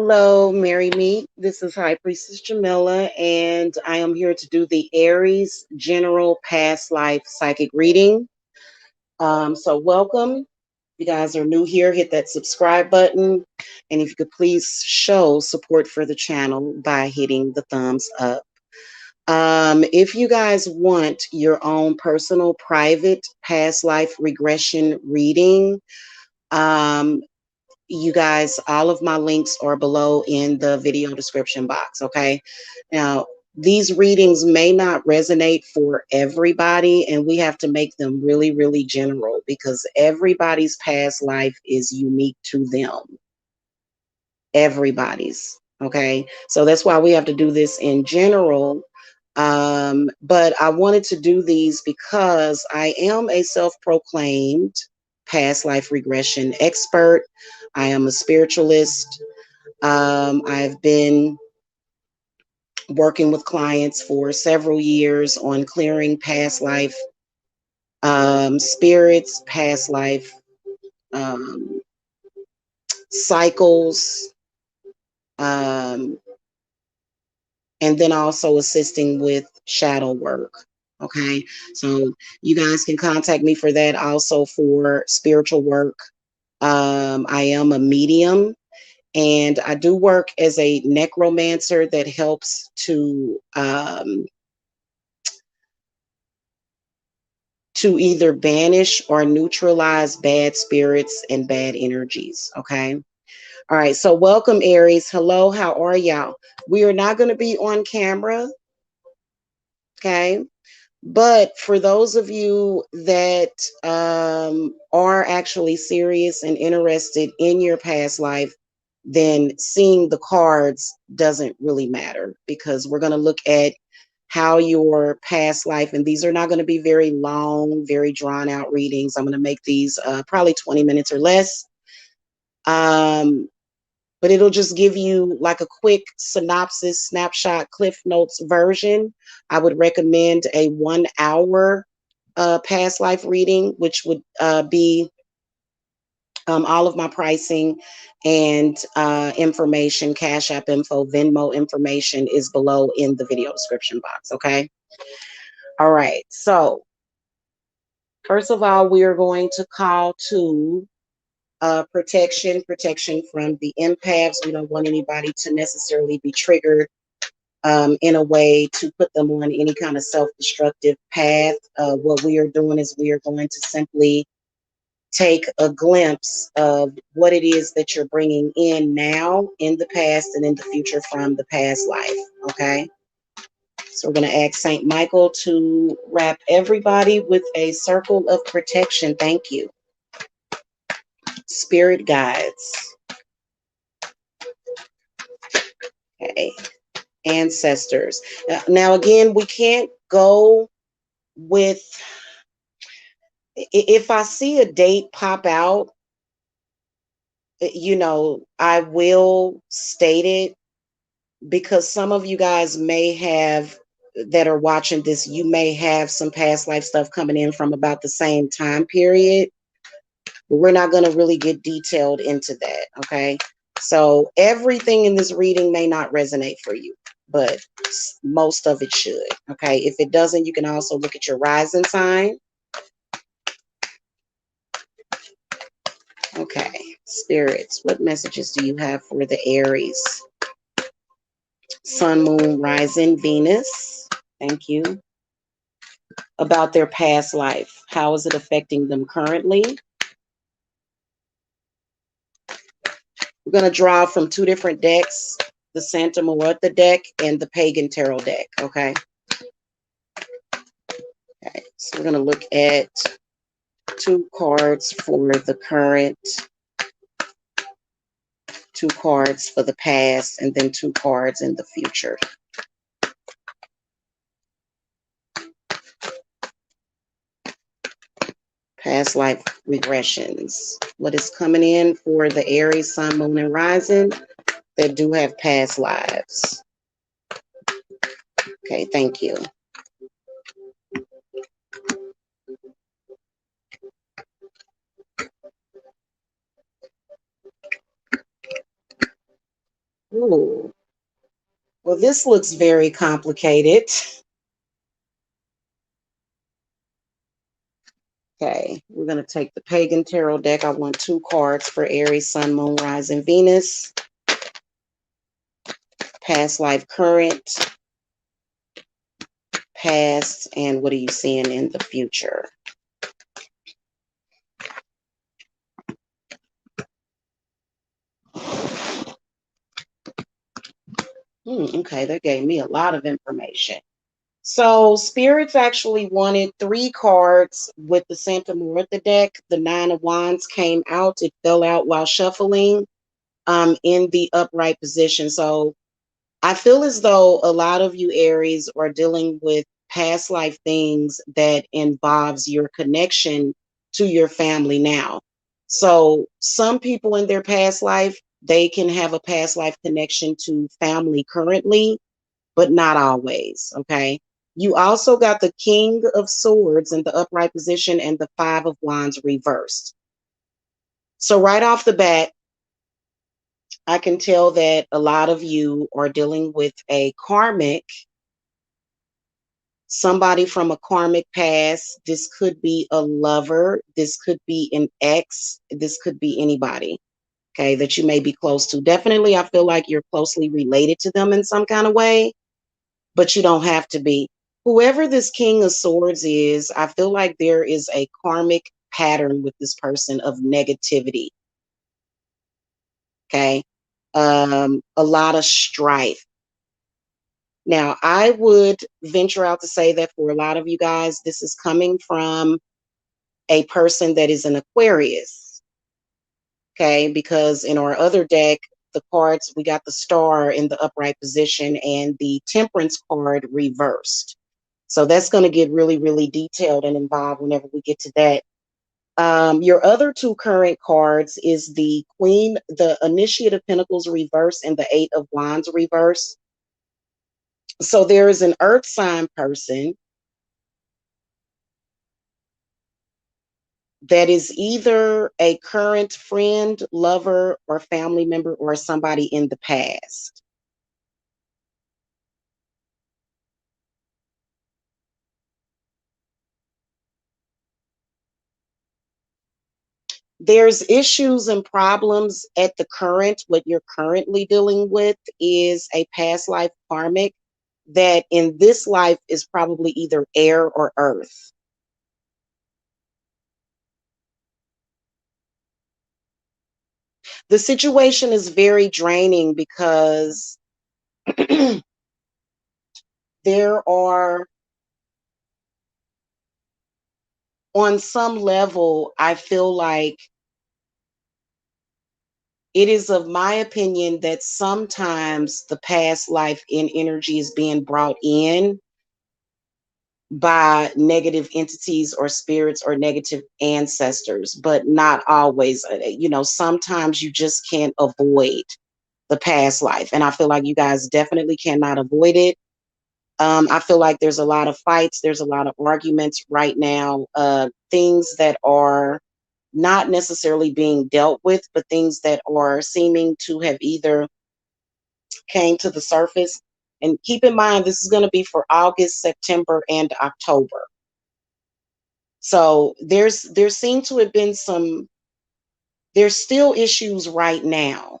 Hello, Mary Meet. This is High Priestess Jamila, and I am here to do the Aries General Past Life Psychic Reading. So welcome. If you guys are new here, hit that subscribe button. And if you could please show support for the channel by hitting the thumbs up. If you guys want your own personal private past life regression reading, you guys, all of my links are below in the video description box. Okay. Now, these readings may not resonate for everybody, and we have to make them really, really general because everybody's past life is unique to them. Everybody's. Okay. So that's why we have to do this in general. But I wanted to do these because I am a self-proclaimed past life regression expert. I am a spiritualist. I've been working with clients for several years on clearing past life spirits, past life um, cycles, um, and then also assisting with shadow work. Okay, so you guys can contact me for that. Also for spiritual work. I am a medium, and I do work as a necromancer that helps to either banish or neutralize bad spirits and bad energies. Okay. All right. So welcome, Aries. Hello. How are y'all? We are not going to be on camera. Okay. But for those of you that are actually serious and interested in your past life, then seeing the cards doesn't really matter because we're going to look at how your past life, and these are not going to be very long, very drawn out readings. I'm going to make these probably 20 minutes or less. But it'll just give you like a quick synopsis, snapshot, Cliff Notes version. I would recommend a 1 hour past life reading, which would be all of my pricing and information, Cash App info, Venmo information is below in the video description box. Okay. All right. So first of all, we are going to call to protection from the empaths. We don't want anybody to necessarily be triggered in a way to put them on any kind of self-destructive path. What we are doing is we are going to simply take a glimpse of what it is that you're bringing in now, in the past, and in the future from the past life. Okay. So we're going to ask Saint Michael to wrap everybody with a circle of protection. Thank you. Spirit guides. Okay. Ancestors. Now, again, we can't go with, if I see a date pop out, I will state it because some of you guys may have, that are watching this, you may have some past life stuff coming in from about the same time period. But we're not going to really get detailed into that. Okay. So everything in this reading may not resonate for you, but most of it should. Okay. If it doesn't, you can also look at your rising sign. Okay. Spirits, what messages do you have for the Aries? Sun, Moon, Rising, Venus. Thank you. About their past life. How is it affecting them currently? We're going to draw from two different decks, the Santa Muerta deck and the Pagan Tarot deck. Okay. Okay. So we're going to look at 2 cards for the current, 2 cards for the past, and then 2 cards in the future. Past life regressions. What is coming in for the Aries, Sun, Moon, and Rising that do have past lives? Okay, thank you. Ooh. Well, this looks very complicated. Okay, we're going to take the Pagan Tarot deck. I want 2 cards for Aries, Sun, Moon, Rising, Venus. Past life, current, past, and what are you seeing in the future? Okay, that gave me a lot of information. So spirits actually wanted 3 cards with the Santa Muerta deck. The 9 of Wands came out. It fell out while shuffling in the upright position. So I feel as though a lot of you Aries are dealing with past life things that involves your connection to your family now. So some people in their past life, they can have a past life connection to family currently, but not always. Okay. You also got the King of Swords in the upright position and the 5 of Wands reversed. So right off the bat, I can tell that a lot of you are dealing with a karmic, somebody from a karmic past. This could be a lover. This could be an ex. This could be anybody, okay, that you may be close to. Definitely, I feel like you're closely related to them in some kind of way, but you don't have to be. Whoever this King of Swords is, I feel like there is a karmic pattern with this person of negativity, okay? A lot of strife. Now, I would venture out to say that for a lot of you guys, this is coming from a person that is an Aquarius, okay? Because in our other deck, the cards, we got the Star in the upright position and the Temperance card reversed. So that's going to get really, really detailed and involved whenever we get to that. Your other 2 current cards is the Queen, the Initiate of Pentacles reverse and the 8 of Wands reverse. So there is an earth sign person that is either a current friend, lover, or family member, or somebody in the past. There's issues and problems at the current. What you're currently dealing with is a past life karmic that in this life is probably either air or earth. The situation is very draining because there are, on some level, I feel like it is of my opinion that sometimes the past life in energy is being brought in by negative entities or spirits or negative ancestors, but not always. Sometimes you just can't avoid the past life. And I feel like you guys definitely cannot avoid it. I feel like there's a lot of fights, there's a lot of arguments right now, things that are not necessarily being dealt with, but things that are seeming to have either came to the surface. And keep in mind, this is going to be for August, September, and October. So there seem to have been there's still issues right now.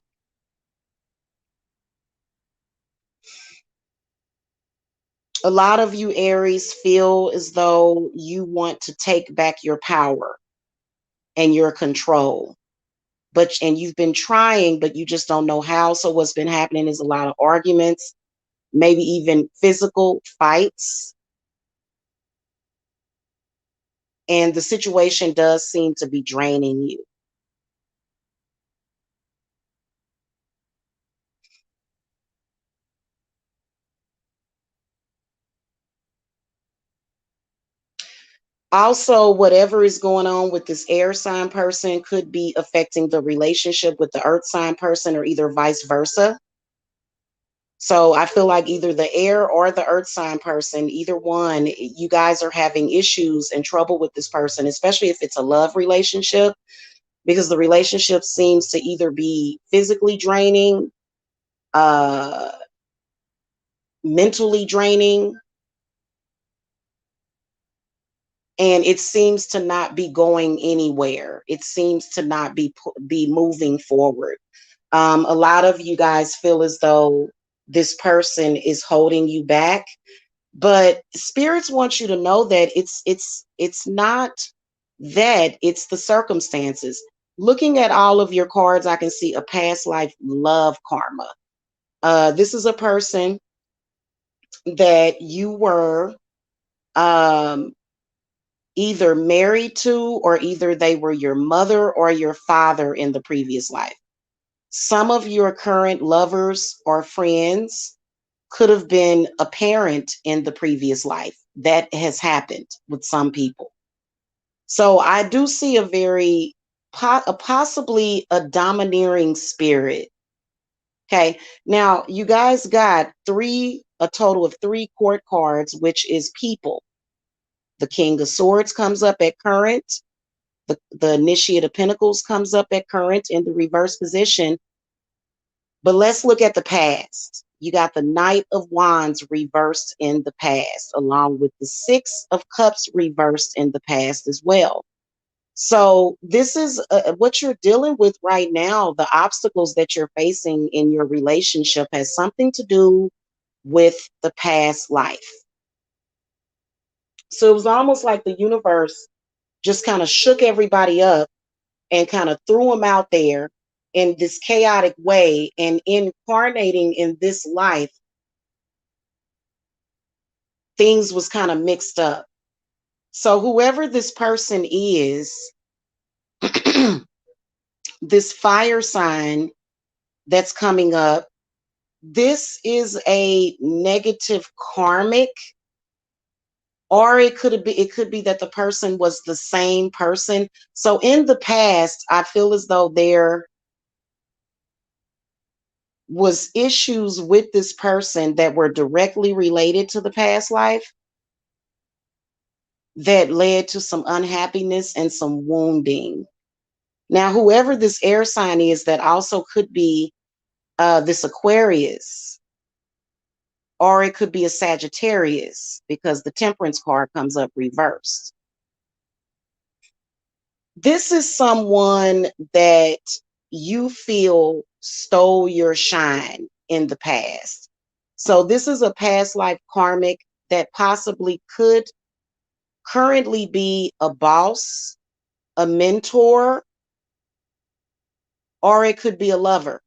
A lot of you Aries feel as though you want to take back your power and your control. And you've been trying, but you just don't know how. So what's been happening is a lot of arguments, maybe even physical fights. And the situation does seem to be draining you. Also, whatever is going on with this air sign person could be affecting the relationship with the earth sign person, or either vice versa. So I feel like either the air or the earth sign person, either one, you guys are having issues and trouble with this person, especially if it's a love relationship, because the relationship seems to either be physically draining uh, mentally draining, and it seems to not be going anywhere. It seems to not be moving forward. A lot of you guys feel as though this person is holding you back, but spirits want you to know that it's not that, it's the circumstances. Looking at all of your cards, I can see a past life love karma. This is a person that you were um, either married to, or either they were your mother or your father in the previous life. Some of your current lovers or friends could have been a parent in the previous life. That has happened with some people. So I do see a very possibly a domineering spirit. Okay. Now you guys got a total of three court cards, which is people. The King of Swords comes up at current. The Initiate of Pentacles comes up at current in the reverse position. But let's look at the past. You got the Knight of Wands reversed in the past, along with the Six of Cups reversed in the past as well. So this is what you're dealing with right now. The obstacles that you're facing in your relationship has something to do with the past life. So it was almost like the universe just kind of shook everybody up and kind of threw them out there in this chaotic way, and incarnating in this life, things was kind of mixed up. So whoever this person is, this fire sign that's coming up, this is a negative karmic, or it could be that the person was the same person. So in the past, I feel as though there was issues with this person that were directly related to the past life that led to some unhappiness and some wounding. Now, whoever this air sign is, that also could be this Aquarius, or it could be a Sagittarius, because the Temperance card comes up reversed. This is someone that you feel stole your shine in the past. So this is a past life karmic that possibly could currently be a boss, a mentor, or it could be a lover.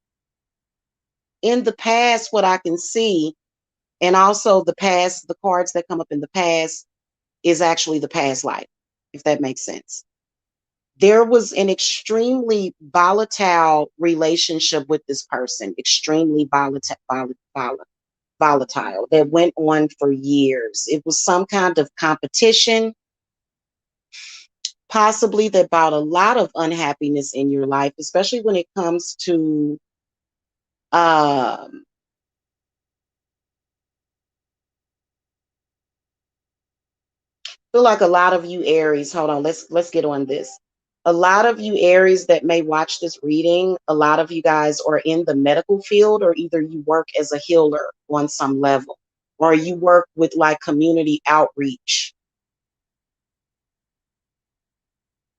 In the past, what I can see, and also the past, the cards that come up in the past is actually the past life, if that makes sense. There was an extremely volatile relationship with this person, extremely volatile, that went on for years. It was some kind of competition, possibly, that brought a lot of unhappiness in your life, especially when it comes to um, feel like a lot of you Aries, hold on, let's get on this. A lot of you Aries that may watch this reading, a lot of you guys are in the medical field, or either you work as a healer on some level, or you work with like community outreach.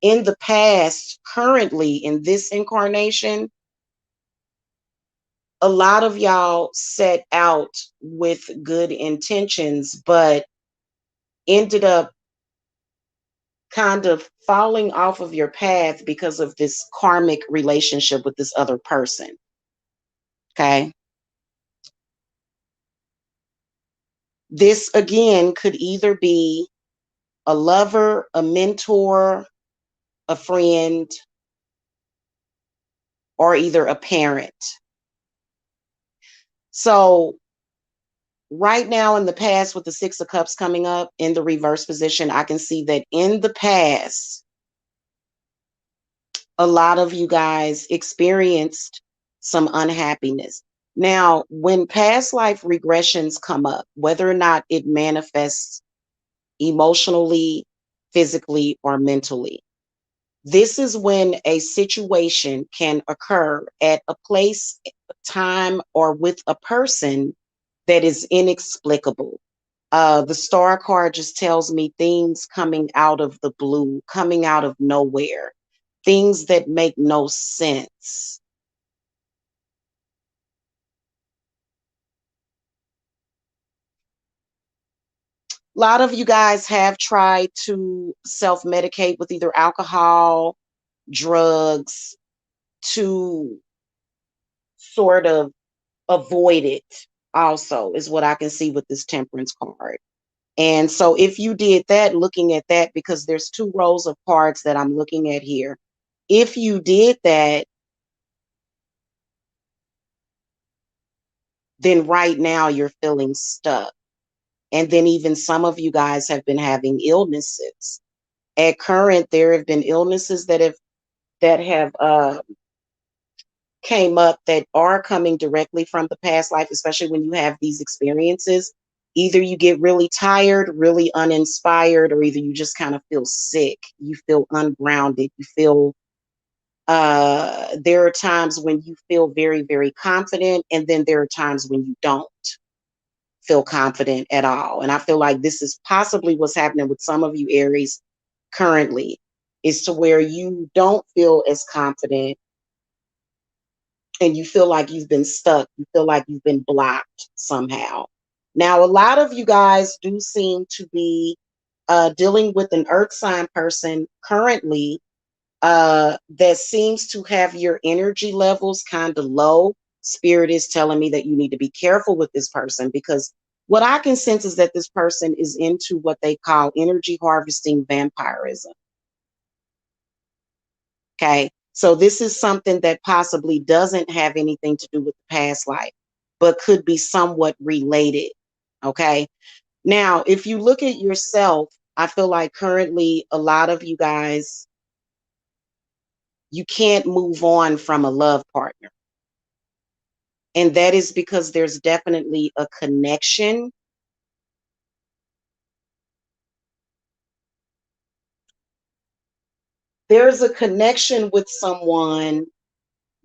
In the past, currently in this incarnation, a lot of y'all set out with good intentions, but ended up kind of falling off of your path because of this karmic relationship with this other person. Okay. This again could either be a lover, a mentor, a friend, or either a parent. So right now in the past, with the Six of Cups coming up in the reverse position, I can see that in the past, a lot of you guys experienced some unhappiness. Now, when past life regressions come up, whether or not it manifests emotionally, physically, or mentally, this is when a situation can occur at a place time or with a person that is inexplicable. The star card just tells me things coming out of the blue, coming out of nowhere, things that make no sense. A lot of you guys have tried to self-medicate with either alcohol, drugs, to sort of avoid it also, is what I can see with this Temperance card. And so if you did that, looking at that, because there's two rows of cards that I'm looking at here. If you did that, then right now you're feeling stuck. And then even some of you guys have been having illnesses. At current, there have been illnesses that have came up that are coming directly from the past life, especially when you have these experiences. Either you get really tired, really uninspired, or either you just kind of feel sick, you feel ungrounded, you feel there are times when you feel very, very confident, and then there are times when you don't feel confident at all. And I feel like this is possibly what's happening with some of you Aries currently, is to where you don't feel as confident and you feel like you've been stuck. You feel like you've been blocked somehow. Now, a lot of you guys do seem to be dealing with an earth sign person currently that seems to have your energy levels kind of low. Spirit is telling me that you need to be careful with this person, because what I can sense is that this person is into what they call energy harvesting vampirism. Okay. So this is something that possibly doesn't have anything to do with the past life, but could be somewhat related. Okay. Now, if you look at yourself, I feel like currently a lot of you guys, you can't move on from a love partner. And that is because there's definitely a connection. There's a connection with someone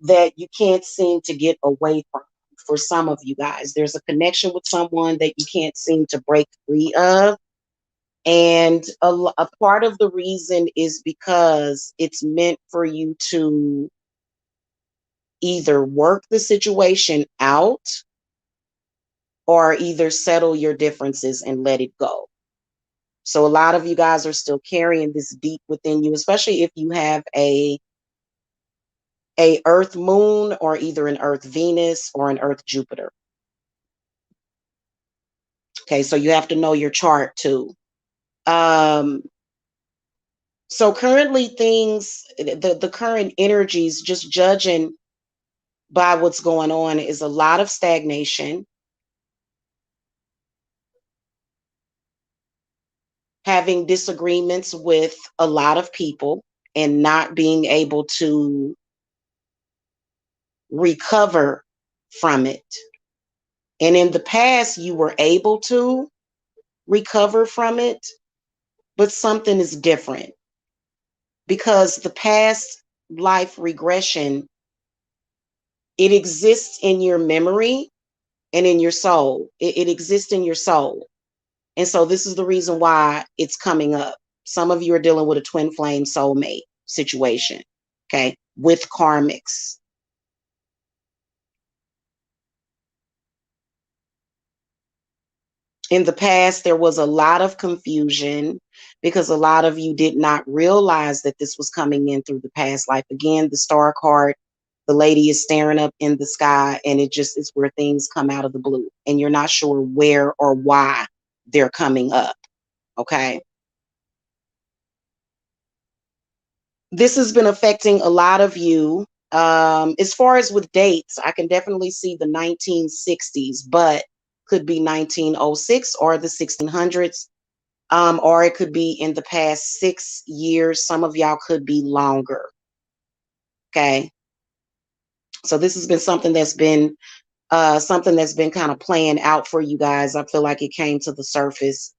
that you can't seem to get away from. For some of you guys, there's a connection with someone that you can't seem to break free of. And a part of the reason is because it's meant for you to either work the situation out or either settle your differences and let it go. So a lot of you guys are still carrying this deep within you, especially if you have a Earth Moon, or either an Earth Venus or an Earth Jupiter. Okay, so you have to know your chart too. Um, so currently the current energies, just judging by what's going on, is a lot of stagnation, having disagreements with a lot of people, and not being able to recover from it. And in the past, you were able to recover from it, but something is different, because the past life regression, it exists in your memory and in your soul. It exists in your soul. And so this is the reason why it's coming up. Some of you are dealing with a twin flame soulmate situation, okay, with karmics. In the past, there was a lot of confusion because a lot of you did not realize that this was coming in through the past life. Again, the star card, the lady is staring up in the sky, and it just is where things come out of the blue, and you're not sure where or why they're coming up. Okay. This has been affecting a lot of you. As far as with dates, I can definitely see the 1960s, but could be 1906 or the 1600s. Or it could be in the past 6 years. Some of y'all could be longer. Okay. So this has been something that's been kind of playing out for you guys. I feel like it came to the surface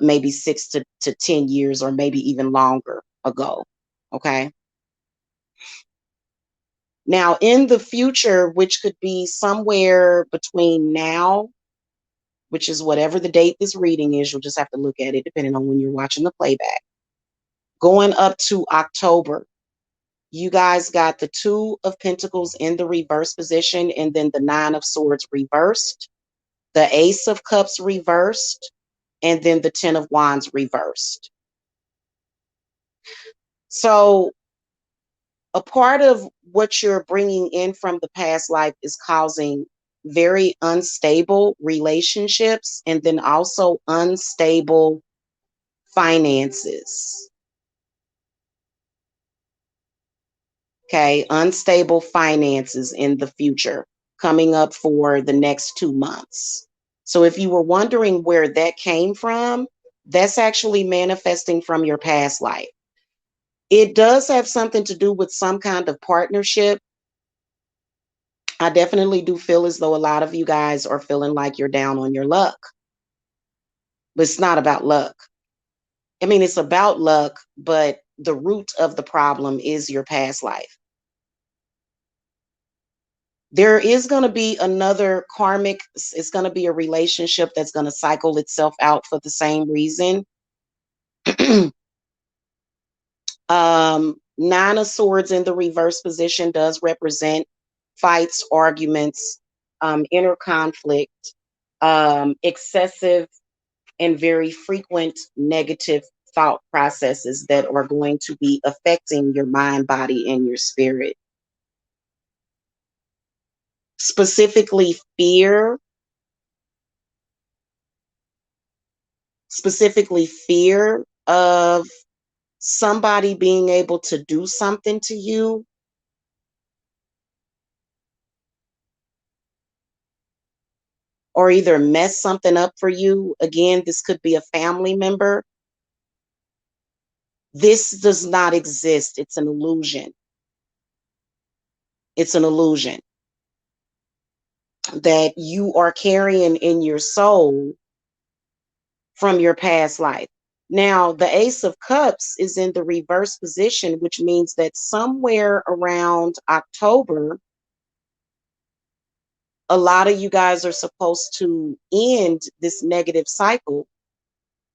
maybe 6 to 10 years, or maybe even longer ago. Okay. Now, in the future, which could be somewhere between now, which is whatever the date this reading is, you'll just have to look at it depending on when you're watching the playback, going up to October, you guys got the Two of Pentacles in the reverse position, and then the Nine of Swords reversed, the Ace of Cups reversed, and then the Ten of Wands reversed. So a part of what you're bringing in from the past life is causing very unstable relationships, and then also unstable finances. Okay, unstable finances in the future coming up for the next 2 months. So if you were wondering where that came from, that's actually manifesting from your past life. It does have something to do with some kind of partnership. I definitely do feel as though a lot of you guys are feeling like you're down on your luck, but it's not about luck. I mean, it's about luck, but the root of the problem is your past life. There is going to be another karmic, it's going to be a relationship that's going to cycle itself out for the same reason. Nine of Swords in the reverse position does represent fights, arguments, inner conflict, excessive and very frequent negative thought processes that are going to be affecting your mind, body, and your spirit. Specifically fear of somebody being able to do something to you or either mess something up for you. Again, this could be a family member. This does not exist. It's an illusion. It's an illusion that you are carrying in your soul from your past life. Now, the Ace of Cups is in the reverse position, which means that somewhere around October, a lot of you guys are supposed to end this negative cycle,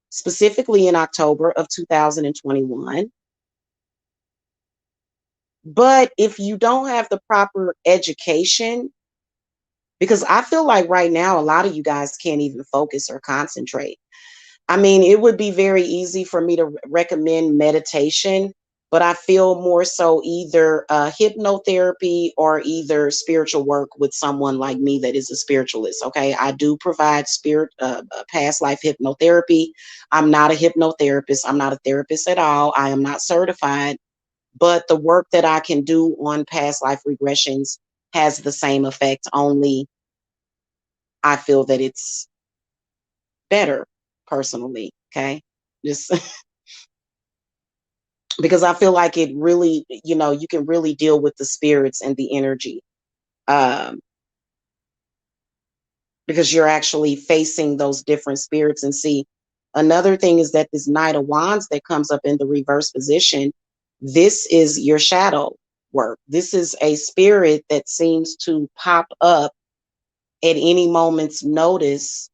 specifically in October of 2021. But if you don't have the proper education, because I feel like right now, a lot of you guys can't even focus or concentrate. I mean, it would be very easy for me to recommend meditation, but I feel more so either hypnotherapy or either spiritual work with someone like me that is a spiritualist. Okay, I do provide past life hypnotherapy. I'm not a hypnotherapist. I'm not a therapist at all. I am not certified, but the work that I can do on past life regressions has the same effect. Only I feel that it's better personally. Okay, just because I feel like it really, you can really deal with the spirits and the energy, um, because you're actually facing those different spirits. And see, another thing is that this Knight of Wands that comes up in the reverse position, this is your shadow work. This is a spirit that seems to pop up at any moment's notice,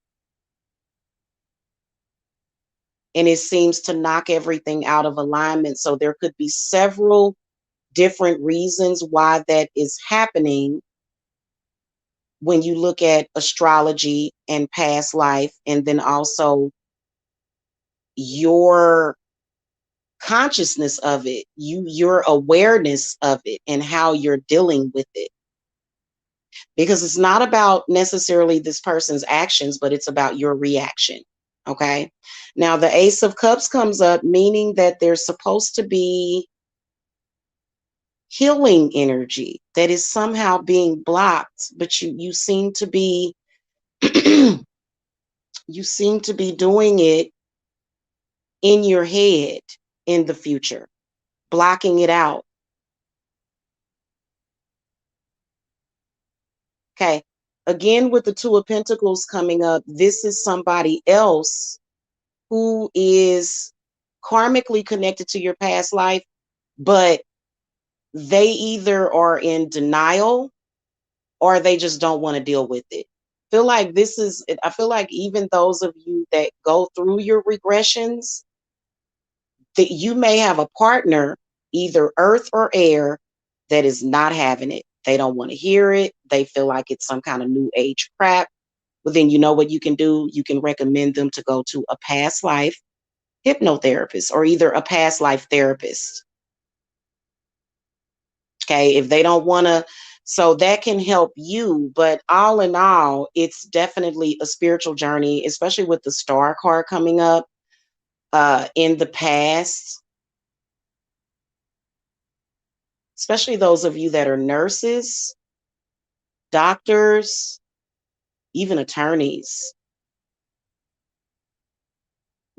and it seems to knock everything out of alignment. So there could be several different reasons why that is happening when you look at astrology and past life, and then also your consciousness of it, your awareness of it and how you're dealing with it. Because it's not about necessarily this person's actions, but it's about your reaction. Okay. Now the Ace of Cups comes up, meaning that there's supposed to be healing energy that is somehow being blocked, but you seem to be you seem to be doing it in your head in the future, blocking it out. Okay. Again, with the Two of Pentacles coming up, this is somebody else who is karmically connected to your past life, but they either are in denial or they just don't want to deal with it. I feel like even those of you that go through your regressions, that you may have a partner, either earth or air, that is not having it. They don't want to hear it. They feel like it's some kind of new age crap. But then you know what you can do? You can recommend them to go to a past life hypnotherapist or either a past life therapist. Okay, if they don't want to, so that can help you. But all in all, it's definitely a spiritual journey, especially with the star card coming up in the past, especially those of you that are nurses, doctors, even attorneys.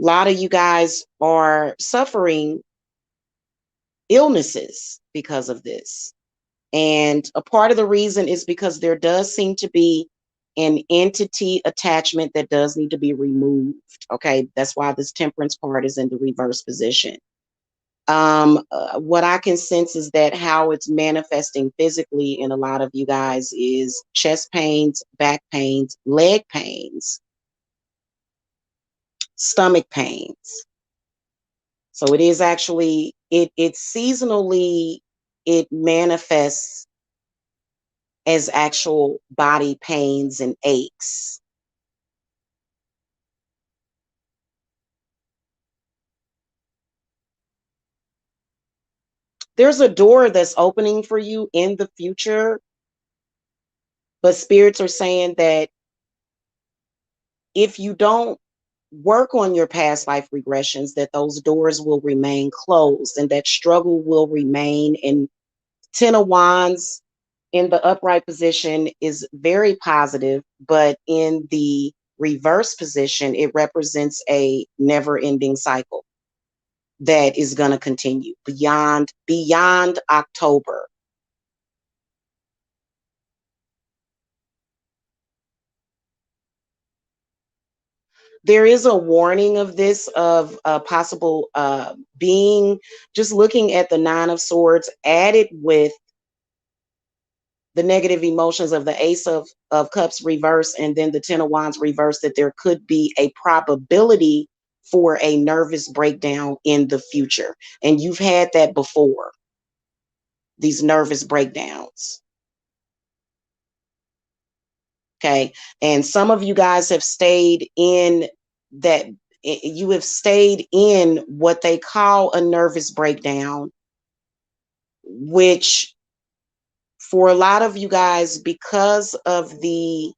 A lot of you guys are suffering illnesses because of this. And a part of the reason is because there does seem to be an entity attachment that does need to be removed. Okay, that's why this temperance card is in the reverse position. What I can sense is that how it's manifesting physically in a lot of you guys is chest pains, back pains, leg pains, stomach pains. So it is actually, it's seasonally, it manifests as actual body pains and aches. There's a door that's opening for you in the future, but spirits are saying that if you don't work on your past life regressions, that those doors will remain closed and that struggle will remain. And Ten of Wands in the upright position is very positive, but in the reverse position, it represents a never-ending cycle that is going to continue beyond October. There is a warning of this, of possible being, just looking at the Nine of Swords added with the negative emotions of the Ace of Cups reverse and then the Ten of Wands reverse, that there could be a probability for a nervous breakdown in the future. And you've had that before, these nervous breakdowns. Okay. And some of you guys have stayed in that, you have stayed in what they call a nervous breakdown, which for a lot of you guys, because of the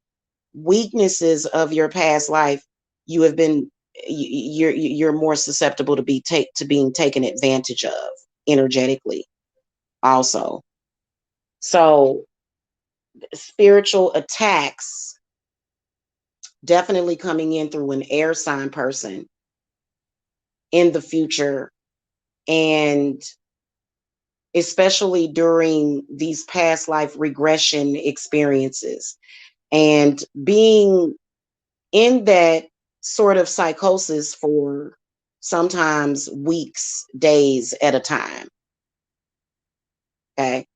weaknesses of your past life, you have been, you're more susceptible to being taken advantage of energetically also. So spiritual attacks definitely coming in through an air sign person in the future, and especially during these past life regression experiences and being in that sort of psychosis for sometimes weeks, days at a time. Okay.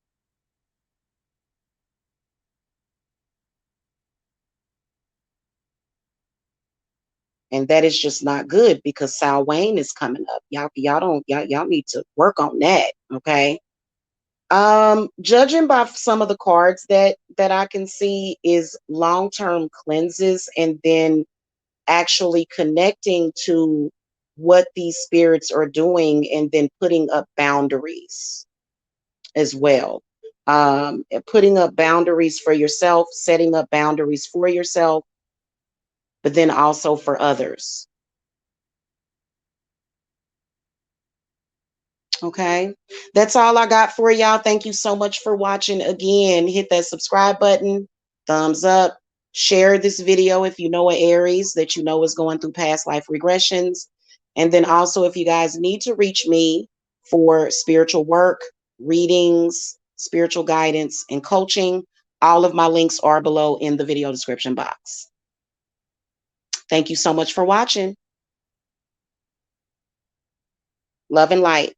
And that is just not good because Samhain is coming up. Y'all need to work on that. Okay. Judging by some of the cards that I can see is long-term cleanses, and then actually connecting to what these spirits are doing and then putting up boundaries as well. Putting up boundaries for yourself, setting up boundaries for yourself, but then also for others. Okay, that's all I got for y'all. Thank you so much for watching. Again, hit that subscribe button, thumbs up, share this video if you know an Aries that you know is going through past life regressions. And then also, if you guys need to reach me for spiritual work, readings, spiritual guidance, and coaching, all of my links are below in the video description box. Thank you so much for watching. Love and light.